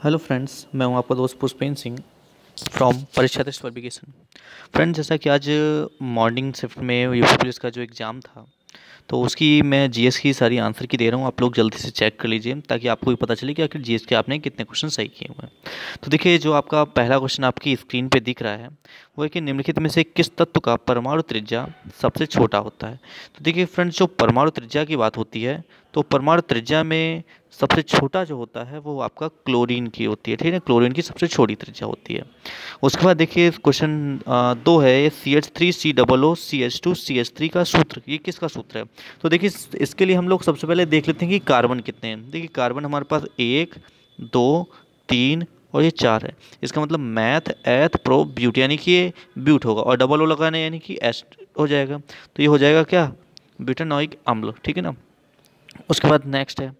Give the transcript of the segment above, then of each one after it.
Hello friends, मैं हूं आपका दोस्त पुष्पेंद्र सिंह फ्रॉम परीक्षा टेस्ट पब्लिकेशन। फ्रेंड्स, जैसा कि आज मॉर्निंग शिफ्ट में यूपी पुलिस का जो एग्ज़ाम था, तो उसकी मैं जीएस की सारी आंसर की दे रहा हूँ। आप लोग जल्दी से चेक कर लीजिए ताकि आपको भी पता चले कि आखिर जीएस के आपने कितने क्वेश्चन सही किए हुए हैं। तो देखिए, जो आपका पहला क्वेश्चन आपकी स्क्रीन पे दिख रहा है वो है कि निम्नलिखित में से किस तत्व का परमाणु त्रिज्या सबसे छोटा होता है। तो देखिए फ्रेंड्स, जो परमाणु त्रिज्या की बात होती है तो परमाणु त्रिज्या में सबसे छोटा जो होता है वो आपका क्लोरीन की होती है। ठीक है, क्लोरीन की सबसे छोटी त्रिज्या होती है। उसके बाद देखिए क्वेश्चन दो है, ये CH3COO CH2CH3 का सूत्र, ये किसका सूत्र है। तो देखिए इसके लिए हम लोग सबसे पहले देख लेते हैं कि कार्बन कितने हैं। देखिए कार्बन हमारे पास 1 2 3 और ये 4 है। इसका मतलब मैथ एथ प्रो ब्यूट, यानी कि ये ब्यूट होगा और डबल ओ लगाना यानी कि एस हो जाएगा। तो ये हो जाएगा क्या, ब्यूटानॉइक अम्ल। ठीक है ना। उसके बाद नेक्स्ट है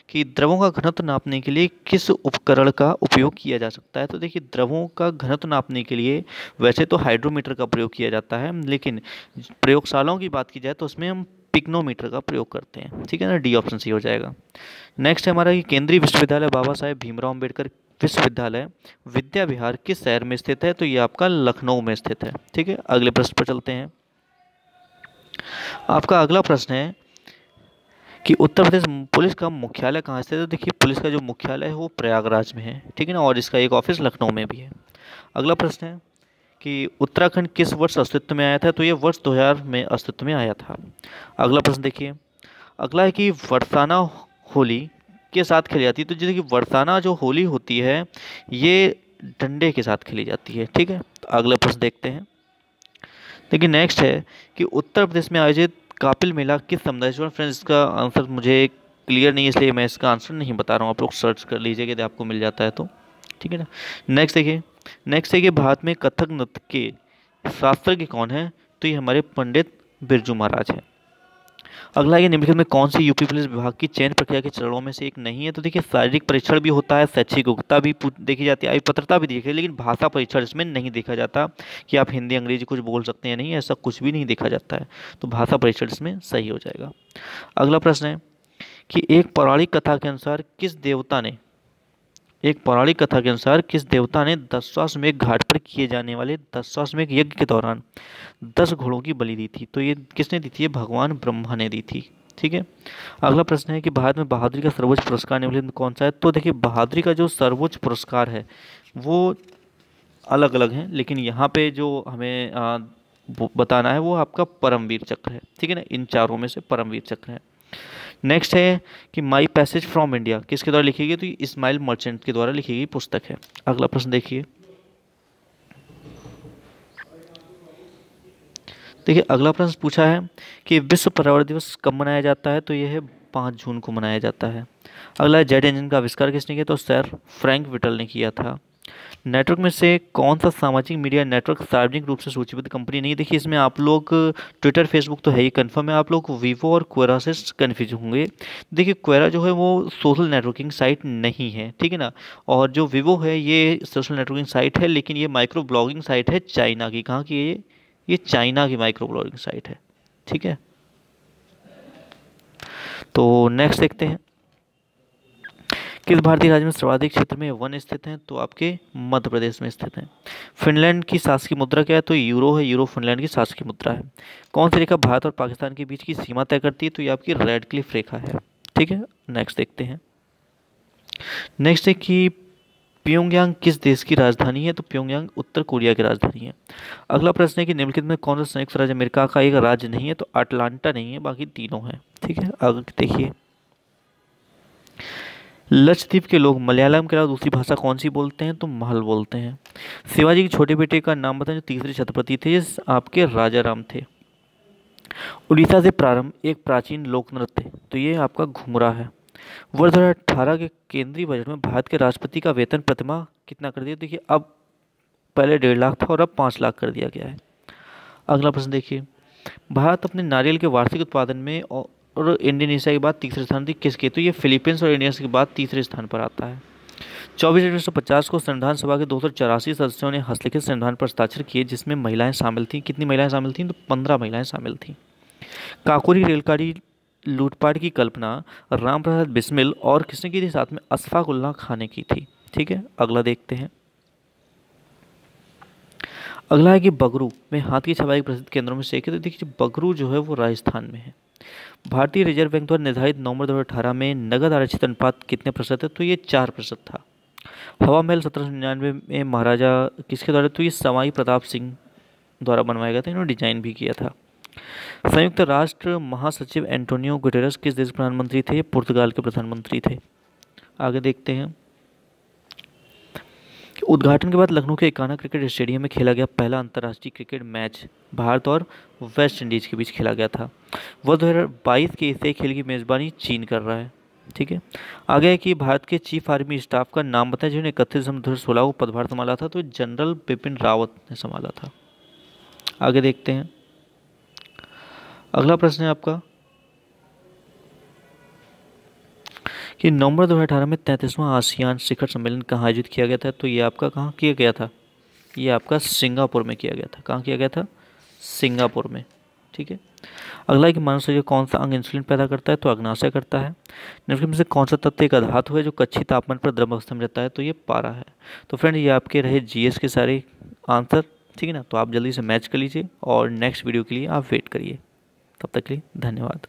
कि द्रवों का घनत्व नापने के लिए किस उपकरण का उपयोग किया जा सकता है। तो देखिए द्रवों का घनत्व नापने के लिए वैसे तो हाइड्रोमीटर का प्रयोग किया जाता है, लेकिन प्रयोगशालाओं की बात की जाए तो उसमें हम पिग्नोमीटर का प्रयोग करते हैं। ठीक है ना, डी ऑप्शन सी हो जाएगा। नेक्स्ट है हमारा कि केंद्रीय विश्वविद्यालय बाबा साहेब भीमराव अम्बेडकर विश्वविद्यालय विद्या विहार किस शहर में स्थित है। तो ये आपका लखनऊ में स्थित है। ठीक है, अगले प्रश्न पर चलते हैं। आपका अगला प्रश्न है कि उत्तर प्रदेश पुलिस का मुख्यालय कहाँ स्थित है। तो देखिए पुलिस का जो मुख्यालय है वो प्रयागराज में है। ठीक है ना, और इसका एक ऑफिस लखनऊ में भी है। अगला प्रश्न है कि उत्तराखंड किस वर्ष अस्तित्व में आया था। तो ये वर्ष 2000 में अस्तित्व में आया था। अगला प्रश्न देखिए, अगला है कि वर्षाना होली के साथ खेली जाती है। तो जैसे कि वर्षाना जो होली होती है ये डंडे के साथ खेली जाती है। ठीक है, तो अगला प्रश्न देखते हैं। देखिए नेक्स्ट है कि उत्तर प्रदेश में आयोजित कापिल मेला किस समुदाय से। फ्रेंड्स, इसका आंसर मुझे क्लियर नहीं है इसलिए मैं इसका आंसर नहीं बता रहा हूँ, आप लोग सर्च कर लीजिए यदि आपको मिल जाता है तो। ठीक है ना। नेक्स्ट देखिए, नेक्स्ट है कि भारत में कथक नृत्य के शास्त्रज्ञ कौन है। तो ये हमारे पंडित बिरजू महाराज हैं। अगला ये निम्नलिखित में कौन सी यूपी पुलिस विभाग की चयन प्रक्रिया के चरणों में से एक नहीं है। तो देखिए शारीरिक परीक्षण भी होता है, शैक्षिक योग्यता भी देखी जाती है, आयु पत्रता भी देखी है, लेकिन भाषा परीक्षण इसमें नहीं देखा जाता कि आप हिंदी अंग्रेजी कुछ बोल सकते हैं, नहीं, ऐसा कुछ भी नहीं देखा जाता है। तो भाषा परीक्षण इसमें सही हो जाएगा। अगला प्रश्न है कि एक पौराणिक कथा के अनुसार किस देवता ने दशाश्वमेध घाट पर किए जाने वाले दशाश्वमेध यज्ञ के दौरान 10 घोड़ों की बलि दी थी। तो ये किसने दी थी, ये भगवान ब्रह्मा ने दी थी। ठीक है। अगला प्रश्न है कि भारत में बहादुरी का सर्वोच्च पुरस्कार निम्नलिखित में कौन सा है। तो देखिए बहादुरी का जो सर्वोच्च पुरस्कार है वो अलग अलग हैं, लेकिन यहाँ पे जो हमें वो बताना है वो आपका परमवीर चक्र है। ठीक है ना, इन चारों में से परमवीर चक्र है। नेक्स्ट है कि माई पैसेज फ्रॉम इंडिया किसके द्वारा लिखी गई। तो ये इस्माइल मर्चेंट के द्वारा लिखी गई पुस्तक है। अगला प्रश्न देखिए। देखिए अगला प्रश्न पूछा है कि विश्व पर्यावरण दिवस कब मनाया जाता है। तो यह है 5 जून को मनाया जाता है। अगला जेट इंजन का आविष्कार किसने किया। तो सर फ्रैंक विटल ने किया था। नेटवर्क में से कौन सा सामाजिक मीडिया नेटवर्क सार्वजनिक रूप से सूचीबद्ध कंपनी नहीं। देखिए इसमें आप लोग ट्विटर फेसबुक तो है ही कंफर्म है, आप लोग वीवो और क्वेरा से कन्फ्यूज होंगे। देखिए क्वेरा जो है वो सोशल नेटवर्किंग साइट नहीं है। ठीक है ना, और जो वीवो है ये सोशल नेटवर्किंग साइट है, लेकिन ये माइक्रो ब्लॉगिंग साइट है चाइना की। कहाँ की है ये चाइना की माइक्रो ब्लॉगिंग साइट है। ठीक है, तो नेक्स्ट देखते हैं। किस भारतीय राज्य में सर्वाधिक क्षेत्र में वन स्थित हैं। तो आपके मध्य प्रदेश में स्थित हैं। फिनलैंड की शासकीय मुद्रा क्या है। तो यूरो है, यूरो फिनलैंड की शासकीय मुद्रा है। कौन सी रेखा भारत और पाकिस्तान के बीच की सीमा तय करती है। तो ये आपकी रेड क्लिफ रेखा है। ठीक है, नेक्स्ट देखते हैं। नेक्स्ट है कि प्योंगयांग किस देश की राजधानी है। तो प्योंगयांग उत्तर कोरिया की राजधानी है। अगला प्रश्न है कि निम्नलिखित में कौन सा संयुक्त राज्य अमेरिका का एक राज्य नहीं है। तो अटलांटा नहीं है, बाकी तीनों हैं। ठीक है, आगे देखिए। लक्षद्वीप के लोग मलयालम के अलावा दूसरी भाषा कौन सी बोलते हैं। तो महल बोलते हैं। शिवाजी के छोटे बेटे का नाम बताएं जो तीसरे छत्रपति थे, ये आपके राजा राम थे। उड़ीसा से प्रारंभ एक प्राचीन लोक नृत्य, तो ये आपका घुमरा है। वर्ष 2018 के केंद्रीय बजट में भारत के राष्ट्रपति का वेतन प्रतिमाह कितना कर दिया। देखिए अब पहले 1.5 लाख था और अब 5 लाख कर दिया गया है। अगला प्रश्न देखिए, भारत अपने नारियल के वार्षिक उत्पादन में और इंडोनेशिया के बाद तीसरे स्थान थी किसके। तो ये फिलीपींस और इंडिया के बाद तीसरे स्थान पर आता है। 24 जनवरी 1950 को संविधान सभा के 284 सदस्यों ने हस्तलिखित संविधान पर हस्ताक्षर किए, जिसमें महिलाएं शामिल थीं। कितनी महिलाएं शामिल थीं। तो 15 महिलाएं शामिल थीं। काकोरी रेलगाड़ी लूटपाट की कल्पना राम प्रसाद बिस्मिल और किसने की थी, साथ में अशफाक उल्लाह खां ने की थी। ठीक है, अगला देखते हैं। अगला है कि बगरू में हाथ की छपाई के प्रसिद्ध केंद्रों में से एक है। तो देखिए बगरू जो है वो राजस्थान में है। भारतीय रिजर्व बैंक द्वारा निर्धारित नवंबर 2018 में नगद आरक्षित अनुपात कितने प्रतिशत है? तो ये 4% था। हवा महल 1799 में महाराजा किसके द्वारा? तो ये सवाई प्रताप सिंह द्वारा बनवाया गया था, इन्होंने डिजाइन भी किया था। संयुक्त राष्ट्र महासचिव एंटोनियो गुटेरस किस देश के प्रधानमंत्री थे? ये पुर्तगाल के प्रधानमंत्री थे। आगे देखते हैं। उद्घाटन के बाद लखनऊ के एकाना क्रिकेट स्टेडियम में खेला गया पहला अंतर्राष्ट्रीय क्रिकेट मैच भारत और वेस्ट इंडीज के बीच खेला गया था। वह 2022 के एशियाई खेल की मेजबानी चीन कर रहा है। ठीक है, आगे है कि भारत के चीफ आर्मी स्टाफ का नाम बताएं जिन्होंने 31 दिसंबर 2016 को पदभार संभाला था। तो जनरल बिपिन रावत ने संभाला था। आगे देखते हैं। अगला प्रश्न है आपका कि नवंबर 2018 में 33वां आसियान शिखर सम्मेलन कहाँ आयोजित किया गया था? तो ये आपका कहाँ किया गया था? ये आपका सिंगापुर में किया गया था। कहाँ किया गया था? सिंगापुर में। ठीक है, अगला है कि मानव शरीर कौन सा अंग इंसुलिन पैदा करता है? तो अग्नाशय करता है। निम्नलिखित में से कौन सा तत्व एक अधातु है जो कच्ची तापमान पर द्रव अवस्था में रहता है? तो ये पारा है। तो फ्रेंड ये आपके रहे जीएस के सारे आंसर। ठीक है ना, तो आप जल्दी से मैच कर लीजिए और नेक्स्ट वीडियो के लिए आप वेट करिए। तब तक के लिए धन्यवाद।